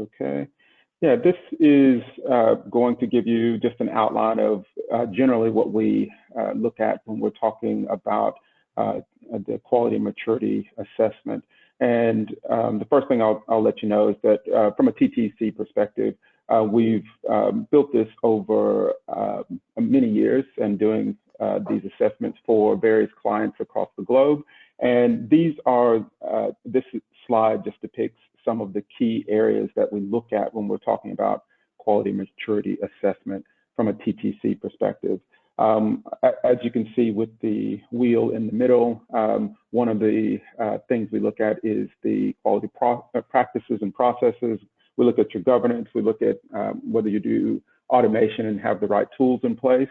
Okay. Yeah, this is going to give you just an outline of generally what we look at when we're talking about the quality and maturity assessment. And the first thing I'll let you know is that from a TTC perspective, we've built this over many years and doing these assessments for various clients across the globe. And these are, this slide just depicts some of the key areas that we look at when we're talking about quality maturity assessment from a TTC perspective. As you can see with the wheel in the middle, one of the things we look at is the quality practices and processes. We look at your governance. We look at whether you do automation and have the right tools in place.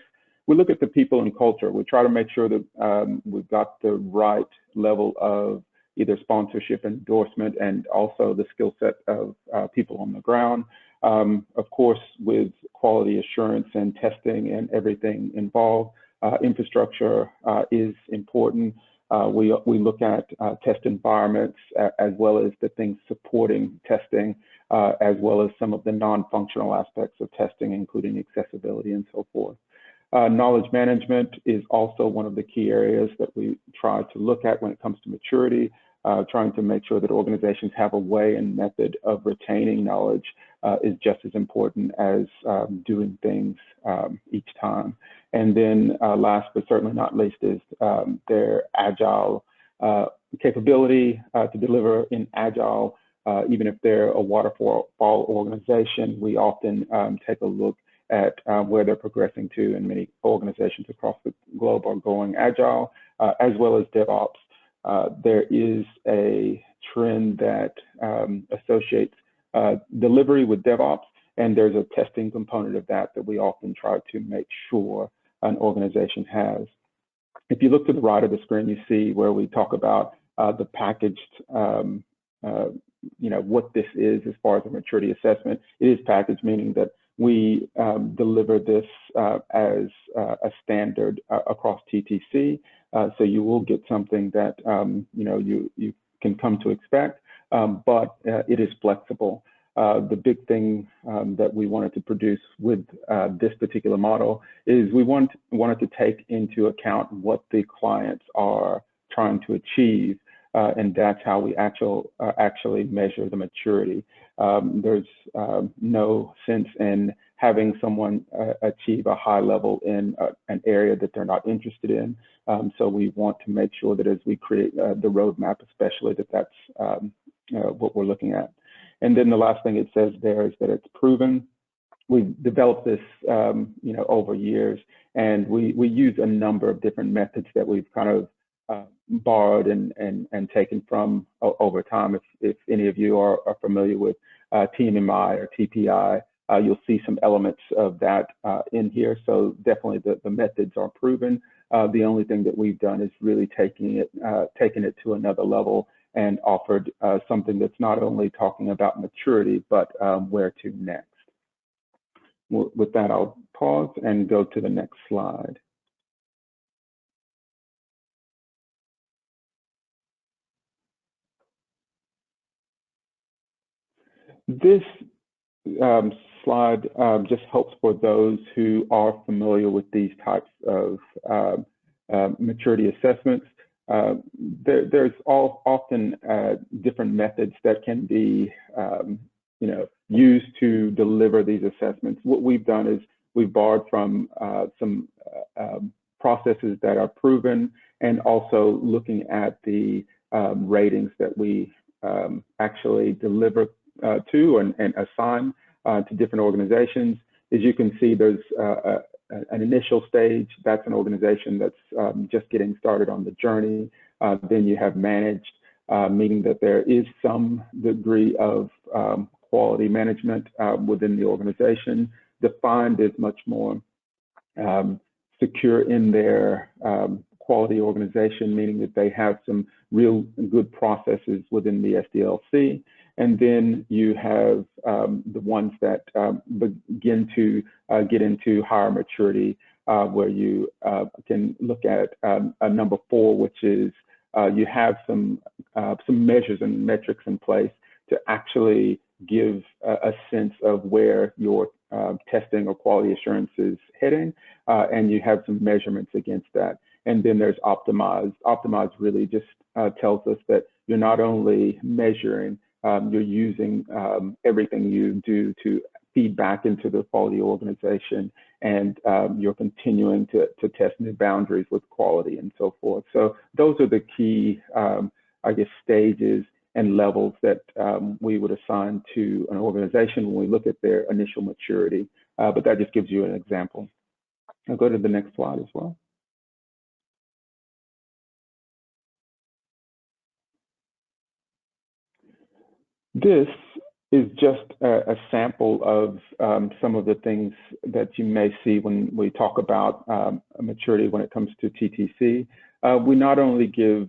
We look at the people and culture. We try to make sure that we've got the right level of either sponsorship, endorsement, and also the skill set of people on the ground. Of course, with quality assurance and testing and everything involved, infrastructure is important. We look at test environments as well as the things supporting testing, as well as some of the non-functional aspects of testing, including accessibility and so forth. Knowledge management is also one of the key areas that we try to look at when it comes to maturity, trying to make sure that organizations have a way and method of retaining knowledge is just as important as doing things each time. And then last but certainly not least is their agile capability to deliver in agile. Even if they're a waterfall organization, we often take a look at where they're progressing to, and many organizations across the globe are going agile, as well as DevOps. There is a trend that associates delivery with DevOps, and there's a testing component of that we often try to make sure an organization has. If you look to the right of the screen, you see where we talk about the packaged, what this is as far as a maturity assessment. It is packaged, meaning that we deliver this as a standard across TTC. So you will get something that you can come to expect, but it is flexible. The big thing that we wanted to produce with this particular model is we wanted to take into account what the clients are trying to achieve, and that's how we actually measure the maturity. There's no sense in having someone achieve a high level in an area that they're not interested in. So we want to make sure that as we create the roadmap, especially that's what we're looking at. And then the last thing it says there is that it's proven. We've developed this, over years, and we use a number of different methods that we've kind of borrowed and taken from over time. If any of you are familiar with TMMI or TPI, you'll see some elements of that in here. So definitely the methods are proven. The only thing that we've done is really taken it to another level and offered something that's not only talking about maturity, but where to next. With that, I'll pause and go to the next slide. This slide just helps for those who are familiar with these types of maturity assessments. There's often different methods that can be used to deliver these assessments. What we've done is we've borrowed from some processes that are proven, and also looking at the ratings that we actually deliver to and assign to different organizations. As you can see, there's an initial stage. That's an organization that's just getting started on the journey. Then you have managed, meaning that there is some degree of quality management within the organization. Defined is much more secure in their quality organization, meaning that they have some real good processes within the SDLC. And then you have the ones that begin to get into higher maturity, where you can look at a number 4, which is you have some measures and metrics in place to actually give a sense of where your testing or quality assurance is heading, and you have some measurements against that. And then there's optimize. Optimize really just tells us that you're not only measuring, you're using everything you do to feed back into the quality organization, and you're continuing to test new boundaries with quality and so forth. So those are the key, I guess, stages and levels that we would assign to an organization when we look at their initial maturity. But that just gives you an example. I'll go to the next slide as well. This is just a sample of some of the things that you may see when we talk about maturity when it comes to TTC. We not only give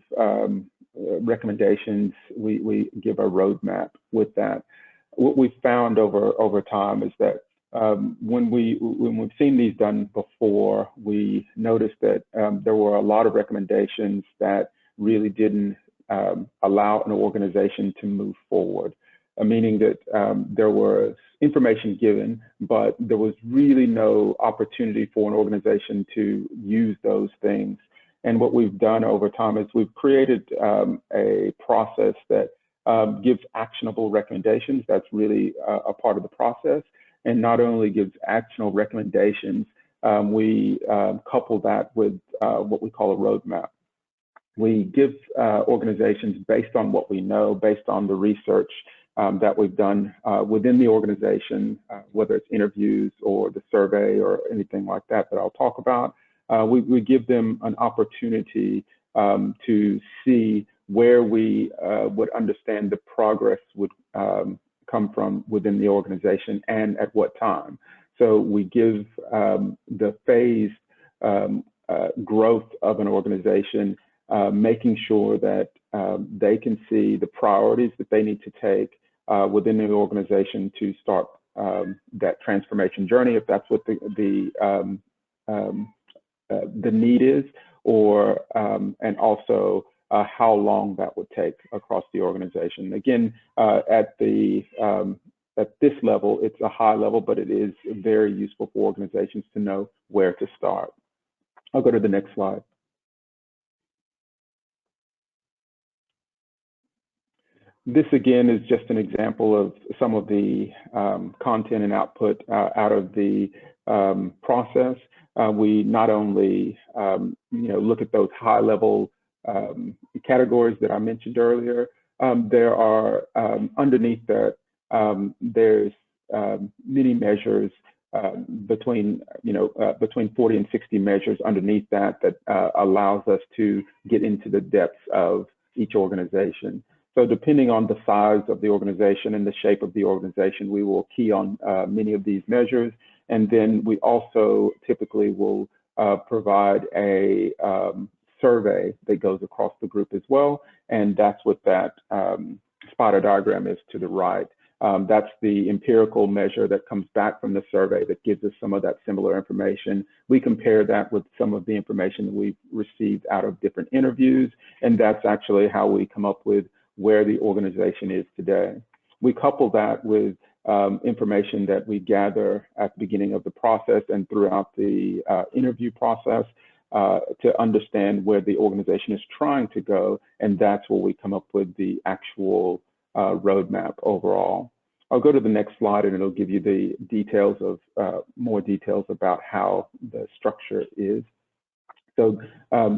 recommendations, we give a roadmap with that. What we've found over time is that when we've seen these done before, we noticed that there were a lot of recommendations that really didn't allow an organization to move forward, meaning that there was information given, but there was really no opportunity for an organization to use those things. And what we've done over time is we've created a process that gives actionable recommendations. That's really a part of the process. And not only gives actionable recommendations, we couple that with what we call a roadmap. We give organizations, based on what we know, based on the research that we've done within the organization, whether it's interviews or the survey or anything like that I'll talk about, we give them an opportunity to see where we would understand the progress would come from within the organization and at what time. So we give the phased growth of an organization, making sure that they can see the priorities that they need to take within the organization to start that transformation journey, if that's what the need is, or and also how long that would take across the organization. Again, at this level, it's a high level, but it is very useful for organizations to know where to start. I'll go to the next slide. This again is just an example of some of the content and output out of the process. We not only look at those high-level categories that I mentioned earlier. There are underneath that there's many measures between 40 and 60 measures underneath that allows us to get into the depths of each organization. So depending on the size of the organization and the shape of the organization, we will key on many of these measures. And then we also typically will provide a survey that goes across the group as well. And that's what that spider diagram is to the right. That's the empirical measure that comes back from the survey that gives us some of that similar information. We compare that with some of the information that we've received out of different interviews. And that's actually how we come up with where the organization is today. We couple that with information that we gather at the beginning of the process and throughout the interview process to understand where the organization is trying to go, and that's where we come up with the actual roadmap overall. I'll go to the next slide and it'll give you the details of more details about how the structure is. So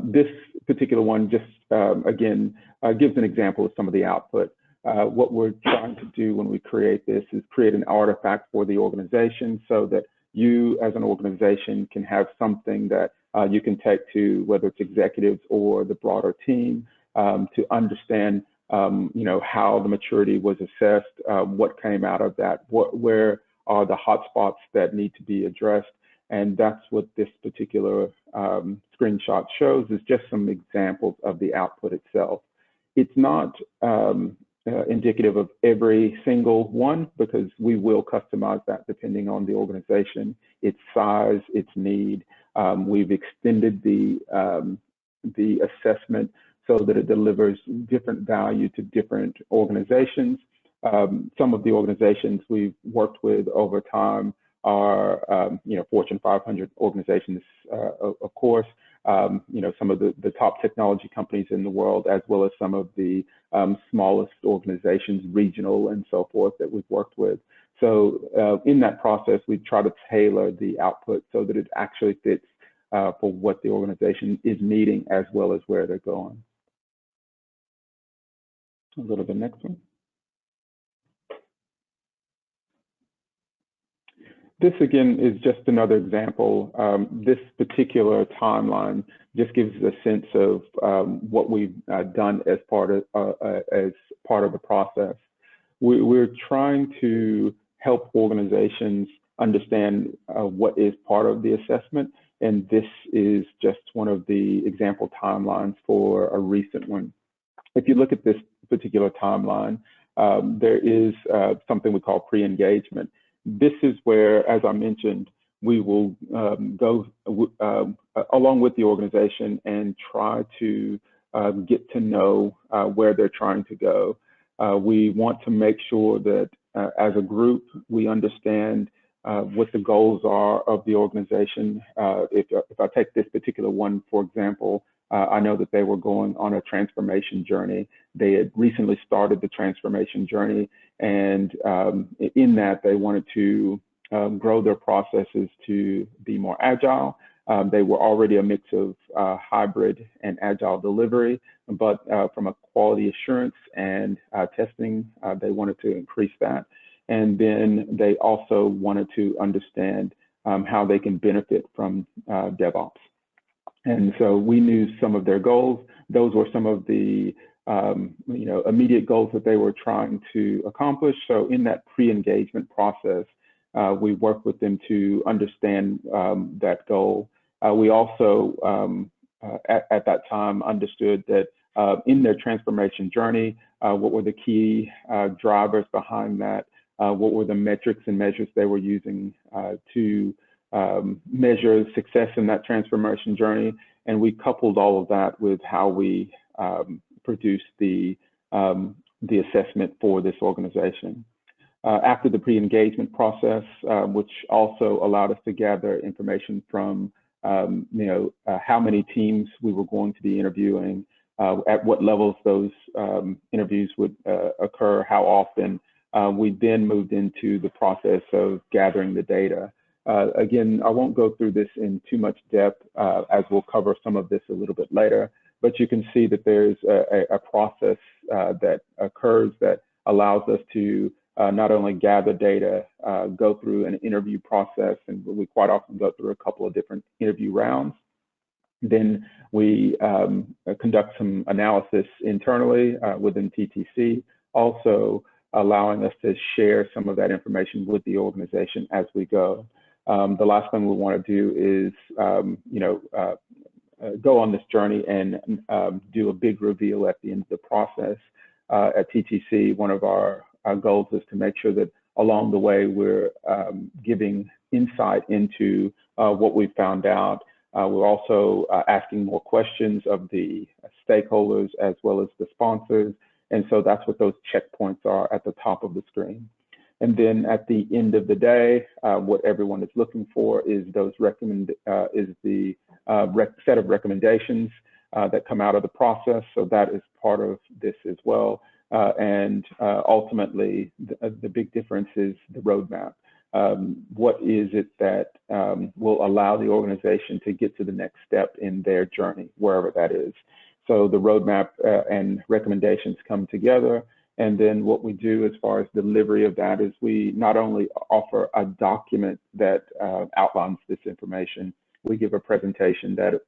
this particular one just, again, gives an example of some of the output. What we're trying to do when we create this is create an artifact for the organization so that you as an organization can have something that you can take to whether it's executives or the broader team to understand how the maturity was assessed, what came out of that, where are the hotspots that need to be addressed. And that's what this particular screenshot shows, is just some examples of the output itself. It's not indicative of every single one because we will customize that depending on the organization, its size, its need. We've extended the assessment so that it delivers different value to different organizations. Some of the organizations we've worked with over time are, Fortune 500 organizations, of course, some of the top technology companies in the world, as well as some of the smallest organizations, regional and so forth, that we've worked with. So in that process, we try to tailor the output so that it actually fits for what the organization is needing, as well as where they're going. I'll go to the next one. This, again, is just another example. This particular timeline just gives a sense of what we've done as part of the process. We're trying to help organizations understand what is part of the assessment, and this is just one of the example timelines for a recent one. If you look at this particular timeline, there is something we call pre-engagement. This is where, as I mentioned, we will go along with the organization and try to get to know where they're trying to go. We want to make sure that as a group, we understand what the goals are of the organization. If I take this particular one, for example, I know that they were going on a transformation journey. They had recently started the transformation journey, and in that they wanted to grow their processes to be more agile. They were already a mix of hybrid and agile delivery, but from a quality assurance and testing, they wanted to increase that. And then they also wanted to understand how they can benefit from DevOps. And so we knew some of their goals. Those were some of the immediate goals that they were trying to accomplish. So in that pre-engagement process, we worked with them to understand that goal. We also, at that time, understood that in their transformation journey, what were the key drivers behind that? What were the metrics and measures they were using to measure success in that transformation journey? And we coupled all of that with how we produced the assessment for this organization. After the pre-engagement process, which also allowed us to gather information from how many teams we were going to be interviewing, at what levels those interviews would occur, how often. We then moved into the process of gathering the data. Again, I won't go through this in too much depth, as we'll cover some of this a little bit later, but you can see that there's a process that occurs that allows us to not only gather data, go through an interview process, and we quite often go through a couple of different interview rounds. Then we conduct some analysis internally within TTC, also allowing us to share some of that information with the organization as we go. The last thing we want to do is, go on this journey and do a big reveal at the end of the process. At TTC, one of our goals is to make sure that along the way we're giving insight into what we found out. We're also asking more questions of the stakeholders as well as the sponsors. And so that's what those checkpoints are at the top of the screen. And then at the end of the day, what everyone is looking for is the set of recommendations that come out of the process. So that is part of this as well. And ultimately, the big difference is the roadmap. What is it that will allow the organization to get to the next step in their journey, wherever that is? So the roadmap and recommendations come together. And then what we do as far as delivery of that is we not only offer a document that outlines this information, we give a presentation that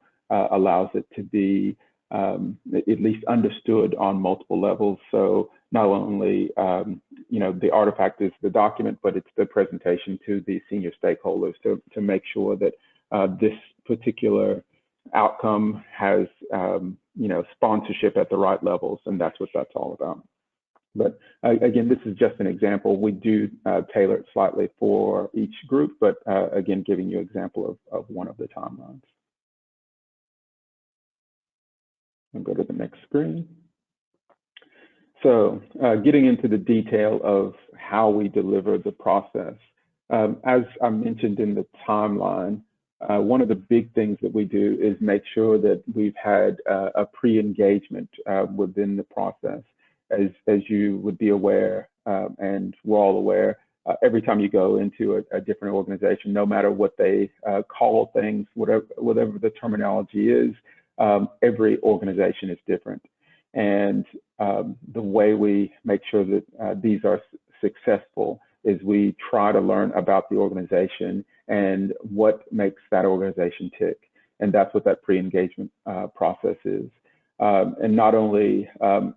allows it to be at least understood on multiple levels. So not only, the artifact is the document, but it's the presentation to the senior stakeholders to make sure that this particular outcome has, sponsorship at the right levels, and that's what that's all about. But again, this is just an example. We do tailor it slightly for each group, but again, giving you an example of one of the timelines. I'll go to the next screen. So getting into the detail of how we deliver the process. As I mentioned in the timeline, one of the big things that we do is make sure that we've had a pre-engagement within the process. As you would be aware, and we're all aware, every time you go into a different organization, no matter what they call things, whatever the terminology is, every organization is different. And the way we make sure that these are successful is we try to learn about the organization and what makes that organization tick. And that's what that pre-engagement process is. And not only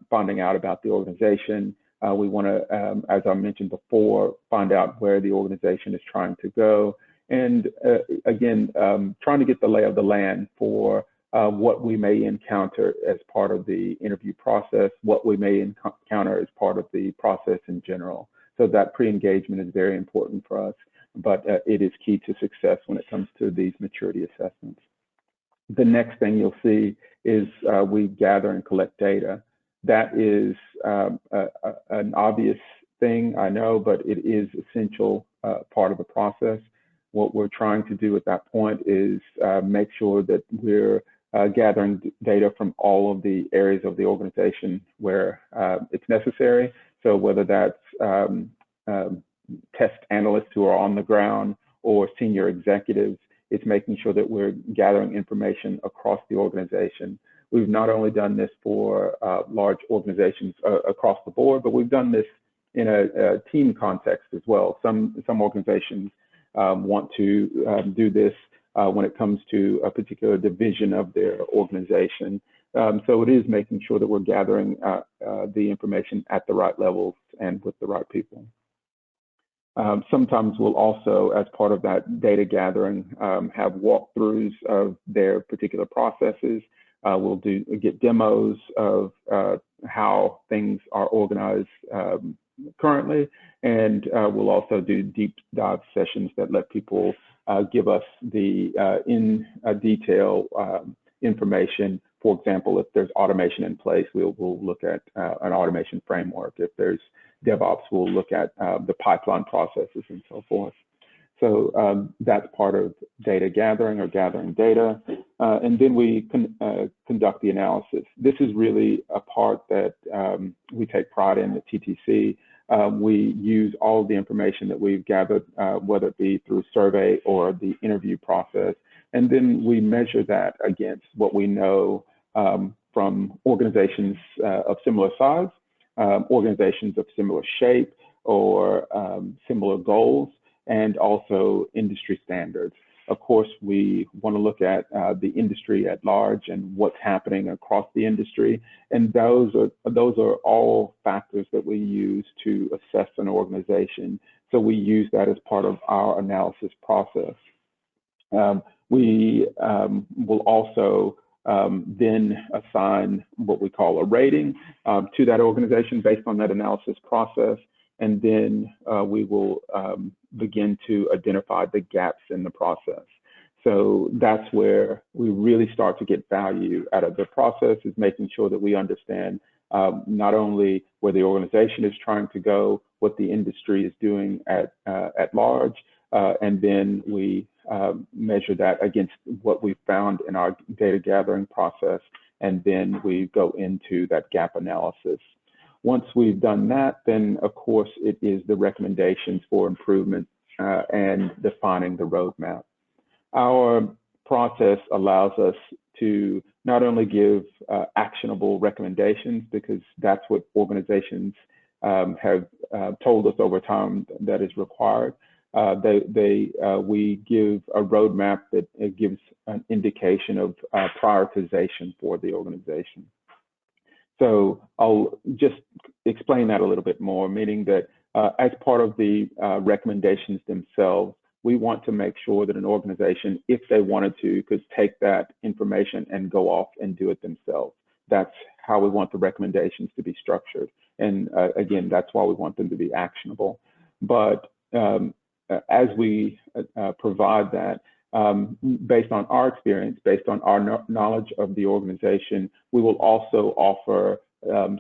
finding out about the organization, we want to, as I mentioned before, find out where the organization is trying to go. And again, trying to get the lay of the land for what we may encounter as part of the interview process, what we may encounter as part of the process in general. So that pre-engagement is very important for us, but it is key to success when it comes to these maturity assessments. The next thing you'll see is we gather and collect data. That is an obvious thing, I know, but it is essential part of the process. What we're trying to do at that point is make sure that we're gathering data from all of the areas of the organization where it's necessary. So whether that's test analysts who are on the ground or senior executives, it's making sure that we're gathering information across the organization. We've not only done this for large organizations across the board, but we've done this in a team context as well. Some organizations want to do this when it comes to a particular division of their organization. So it is making sure that we're gathering the information at the right levels and with the right people. Sometimes we'll also, as part of that data gathering, have walkthroughs of their particular processes. We'll get demos of how things are organized currently, and we'll also do deep dive sessions that let people give us the in detail information. For example, if there's automation in place, we'll look at an automation framework. If there's DevOps, we'll look at the pipeline processes and so forth. So that's part of data gathering or gathering data. And then we conduct the analysis. This is really a part that we take pride in at TTC. We use all of the information that we've gathered, whether it be through survey or the interview process, and then we measure that against what we know from organizations of similar size, organizations of similar shape or similar goals, and also industry standards. Of course, we want to look at the industry at large and what's happening across the industry, and those are all factors that we use to assess an organization. So we use that as part of our analysis process. We will also then assign what we call a rating to that organization based on that analysis process, and then we will begin to identify the gaps in the process. So that's where we really start to get value out of the process, is making sure that we understand not only where the organization is trying to go, what the industry is doing at large, and then we measure that against what we found in our data gathering process, and then we go into that gap analysis. Once we've done that, then of course it is the recommendations for improvement and defining the roadmap. Our process allows us to not only give actionable recommendations, because that's what organizations have told us over time that is required. We give a roadmap that gives an indication of prioritization for the organization. So I'll just explain that a little bit more, meaning that as part of the recommendations themselves, we want to make sure that an organization, if they wanted to, could take that information and go off and do it themselves. That's how we want the recommendations to be structured. And again, that's why we want them to be actionable. But as we provide that, based on our experience, based on our knowledge of the organization, we will also offer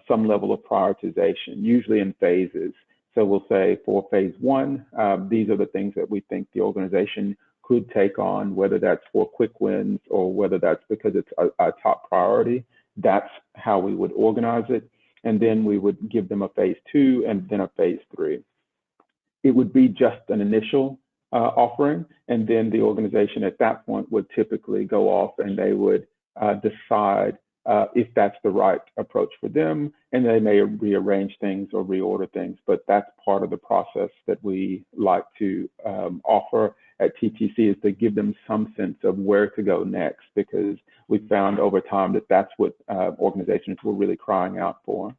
some level of prioritization, usually in phases. So we'll say for phase one, these are the things that we think the organization could take on, whether that's for quick wins or whether that's because it's a top priority. That's how we would organize it. And then we would give them a phase two and then a phase three. It would be just an initial offering, and then the organization at that point would typically go off and they would decide if that's the right approach for them, and they may rearrange things or reorder things, but that's part of the process that we like to offer at TTC, is to give them some sense of where to go next, because we found over time that that's what organizations were really crying out for.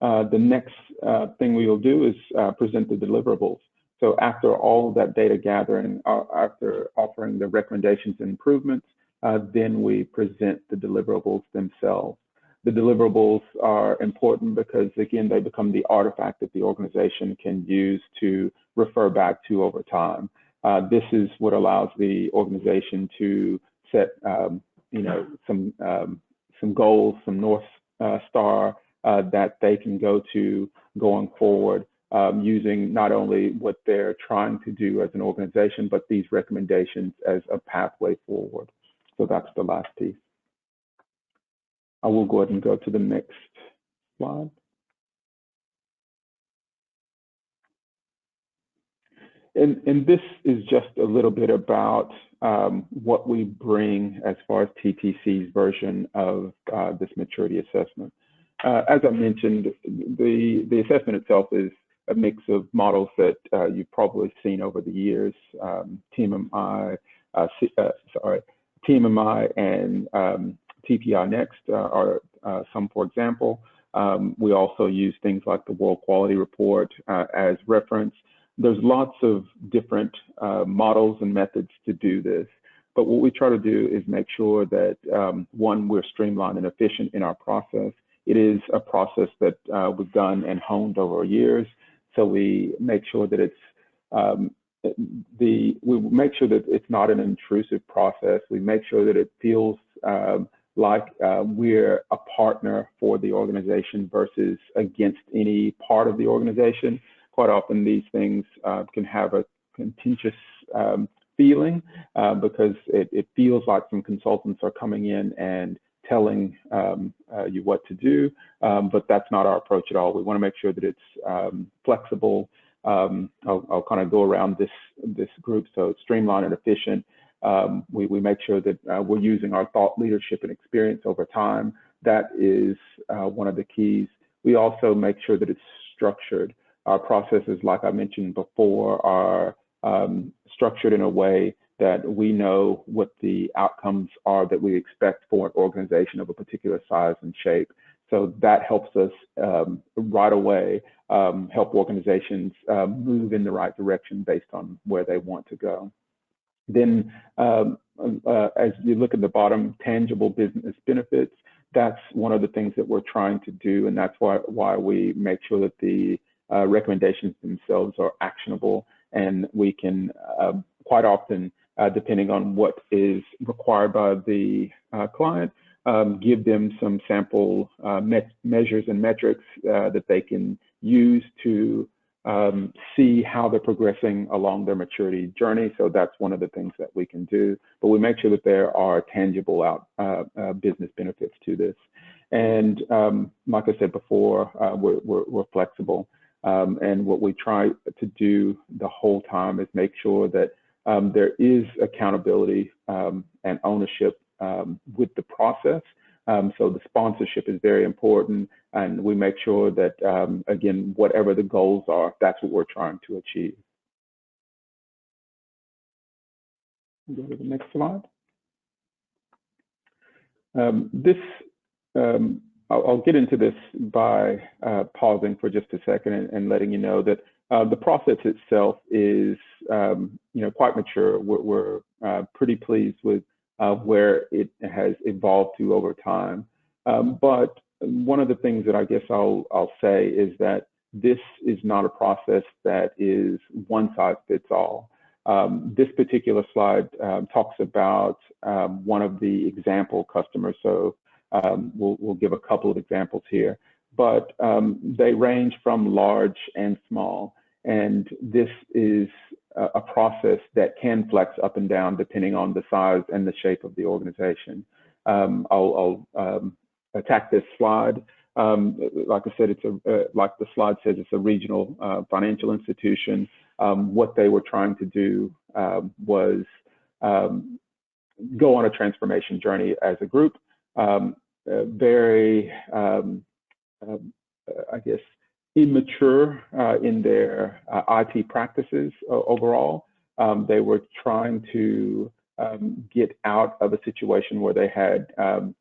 The next thing we will do is present the deliverables. So after all of that data gathering, after offering the recommendations and improvements, then we present the deliverables themselves. The deliverables are important because, again, they become the artifact that the organization can use to refer back to over time. This is what allows the organization to set, some goals, some North Star that they can go to going forward, using not only what they're trying to do as an organization, but these recommendations as a pathway forward. So that's the last piece. I will go ahead and go to the next slide. And this is just a little bit about what we bring as far as TTC's version of this maturity assessment. As I mentioned, the assessment itself is a mix of models that you've probably seen over the years. TMMI and TPI Next are some, for example. We also use things like the World Quality Report as reference. There's lots of different models and methods to do this. But what we try to do is make sure that, one, we're streamlined and efficient in our process. It is a process that we've done and honed over years. So we make sure that it's not an intrusive process. We make sure that it feels like we're a partner for the organization versus against any part of the organization. Quite often these things can have a contentious feeling because it feels like some consultants are coming in and telling you what to do, but that's not our approach at all. We want to make sure that it's flexible. I'll kind of go around this group. So it's streamlined and efficient. We make sure that we're using our thought leadership and experience over time. That is one of the keys. We also make sure that it's structured. Our processes, like I mentioned before, are structured in a way that we know what the outcomes are that we expect for an organization of a particular size and shape. So that helps us right away help organizations move in the right direction based on where they want to go. Then as you look at the bottom, tangible business benefits, that's one of the things that we're trying to do, and that's why we make sure that the recommendations themselves are actionable, and we can quite often, depending on what is required by the client, give them some sample measures and metrics that they can use to see how they're progressing along their maturity journey. So that's one of the things that we can do, but we make sure that there are tangible business benefits to this. And like I said before, we're flexible. And what we try to do the whole time is make sure that there is accountability and ownership with the process. So the sponsorship is very important, and we make sure that, again, whatever the goals are, that's what we're trying to achieve. Go to the next slide. I'll get into this by pausing for just a second and letting you know that the process itself is, quite mature. We're pretty pleased with where it has evolved to over time. But one of the things that I guess I'll say is that this is not a process that is one size fits all. This particular slide talks about one of the example customers. So we'll give a couple of examples here, but they range from large and small. And this is a process that can flex up and down depending on the size and the shape of the organization. I'll attack this slide. Like I said, like the slide says, it's a regional financial institution. What they were trying to do was go on a transformation journey as a group. Very, I guess, immature in their IT practices overall. They were trying to get out of a situation where they had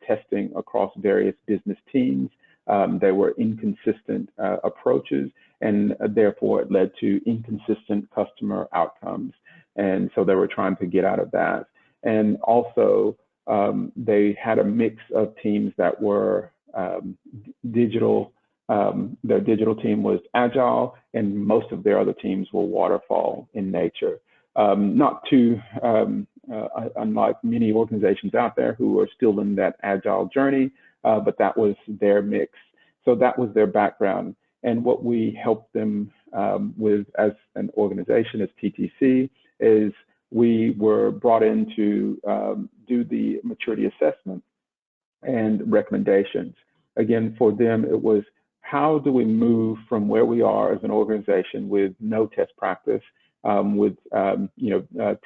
testing across various business teams. They were inconsistent approaches, and therefore it led to inconsistent customer outcomes. And so they were trying to get out of that. And also, they had a mix of teams that were digital. Their digital team was agile, and most of their other teams were waterfall in nature. Not too unlike many organizations out there who are still in that agile journey, but that was their mix. So that was their background. And what we helped them with as an organization, as TTC, is we were brought in to do the maturity assessment and recommendations. Again, for them, it was, how do we move from where we are as an organization with no test practice, with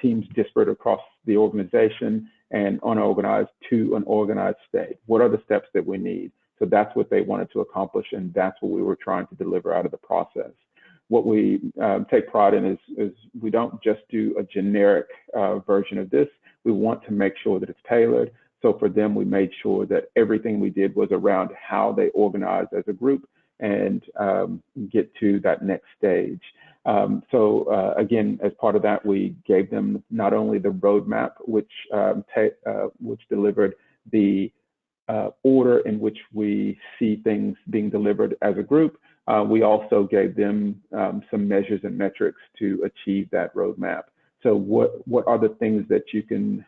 teams disparate across the organization and unorganized, to an organized state? What are the steps that we need? So that's what they wanted to accomplish, and that's what we were trying to deliver out of the process. What we take pride in is we don't just do a generic version of this. We want to make sure that it's tailored. So for them, we made sure that everything we did was around how they organize as a group and get to that next stage. Again, as part of that, we gave them not only the roadmap, which delivered the order in which we see things being delivered as a group. We also gave them some measures and metrics to achieve that roadmap. So what are the things that you can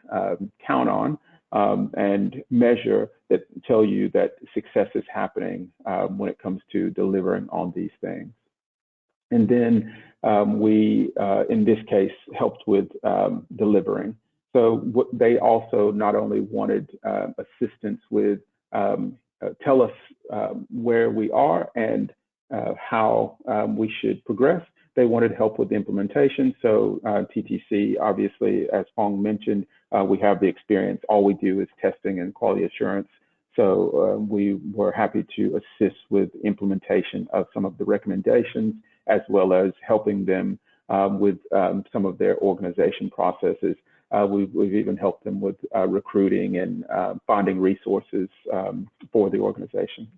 count on and measure that tell you that success is happening when it comes to delivering on these things? And then we, in this case, helped with delivering. So they also not only wanted assistance with tell us where we are and how we should progress. They wanted help with implementation. So TTC, obviously, as Fong mentioned, we have the experience. All we do is testing and quality assurance. So we were happy to assist with implementation of some of the recommendations, as well as helping them with some of their organization processes. We've even helped them with recruiting and finding resources for the organization.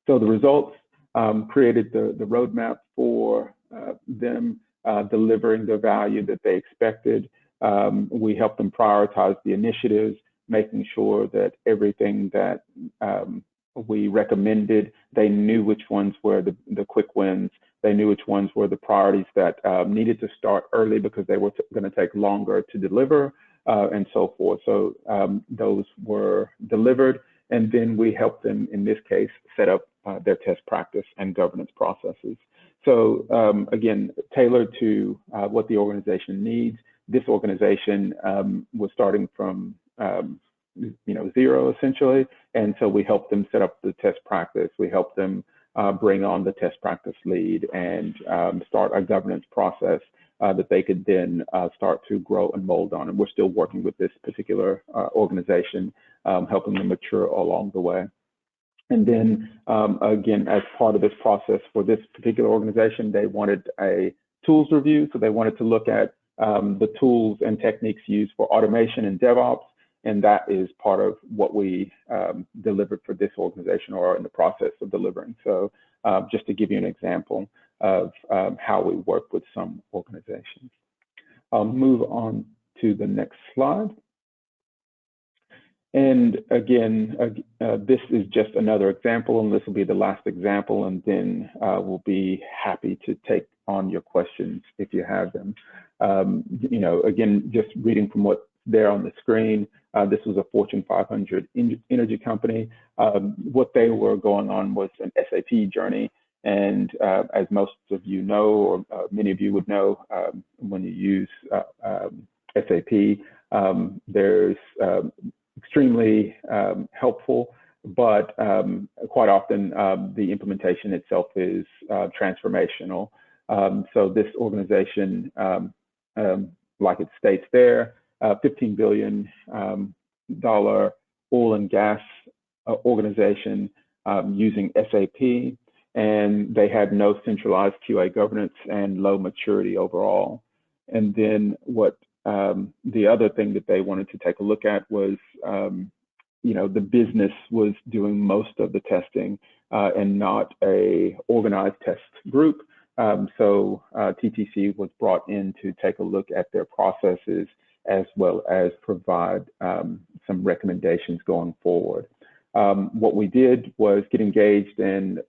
So the results created the roadmap for them delivering the value that they expected. We helped them prioritize the initiatives, making sure that everything that we recommended, they knew which ones were the quick wins. They knew which ones were the priorities that needed to start early because they were going to take longer to deliver, and so forth. So those were delivered, and then we helped them, in this case, set up their test practice and governance processes. So again, tailored to what the organization needs. This organization was starting from zero, essentially, and so we helped them set up the test practice. We helped them bring on the test practice lead and start a governance process that they could then start to grow and mold on. And we're still working with this particular organization, helping them mature along the way. And then again, as part of this process for this particular organization, they wanted a tools review. So they wanted to look at the tools and techniques used for automation and DevOps. And that is part of what we delivered for this organization, or in the process of delivering. So just to give you an example of how we work with some organizations. I'll move on to the next slide. And again, this is just another example, and this will be the last example, and then we'll be happy to take on your questions if you have them. Again, just reading from what's there on the screen, This was a Fortune 500 energy company. What they were going on was an SAP journey. And as most of you know, or many of you would know, when you use SAP, there's extremely helpful, but quite often the implementation itself is transformational. So this organization, like it states there, $15 billion oil and gas organization using SAP, and they had no centralized QA governance and low maturity overall. And then what the other thing that they wanted to take a look at was, the business was doing most of the testing and not a organized test group. So TTC was brought in to take a look at their processes as well as provide some recommendations going forward. What we did was get engaged and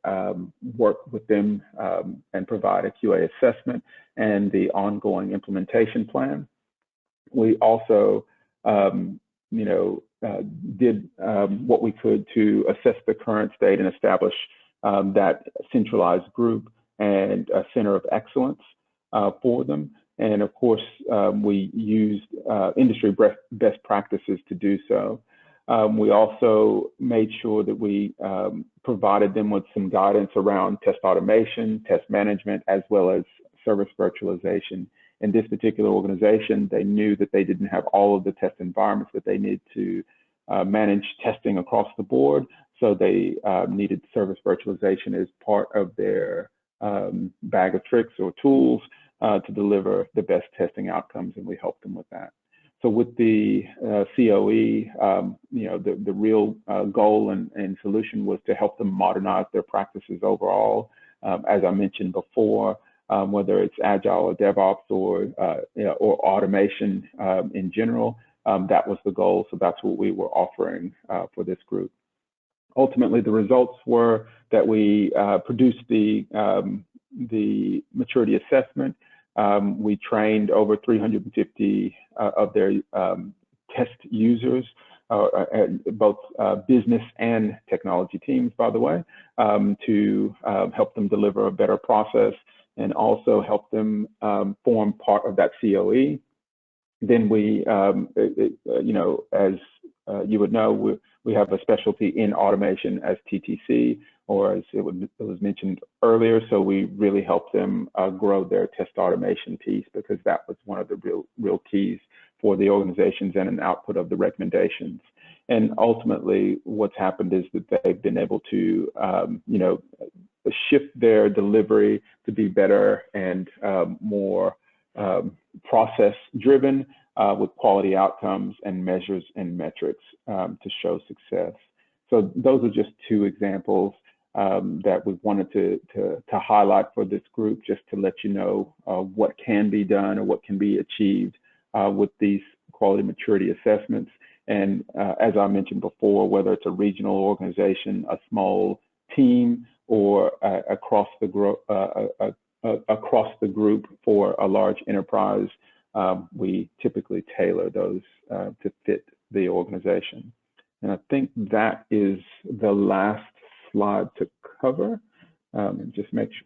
work with them and provide a QA assessment and the ongoing implementation plan. We also, did what we could to assess the current state and establish that centralized group and a center of excellence for them. And of course, we used industry best practices to do so. We also made sure that we provided them with some guidance around test automation, test management, as well as service virtualization. In this particular organization, they knew that they didn't have all of the test environments that they need to manage testing across the board. So they needed service virtualization as part of their bag of tricks or tools to deliver the best testing outcomes, and we helped them with that. So with the COE, the real goal and solution was to help them modernize their practices overall. As I mentioned before, whether it's agile or DevOps or automation in general, that was the goal. So that's what we were offering for this group. Ultimately, the results were that we produced the maturity assessment. We trained over 350 of their test users, both business and technology teams, by the way, to help them deliver a better process and also help them form part of that COE. Then we, as you would know, we have a specialty in automation as TTC, or as it was mentioned earlier. So we really helped them grow their test automation piece, because that was one of the real keys for the organizations and an output of the recommendations. And ultimately, what's happened is that they've been able to, shift their delivery to be better and more process-driven with quality outcomes and measures and metrics to show success. So those are just two examples that we wanted to highlight for this group, just to let you know what can be done or what can be achieved with these quality maturity assessments. And as I mentioned before, whether it's a regional organization, a small team, or across the group for a large enterprise, we typically tailor those to fit the organization. And I think that is the last slide to cover. And just make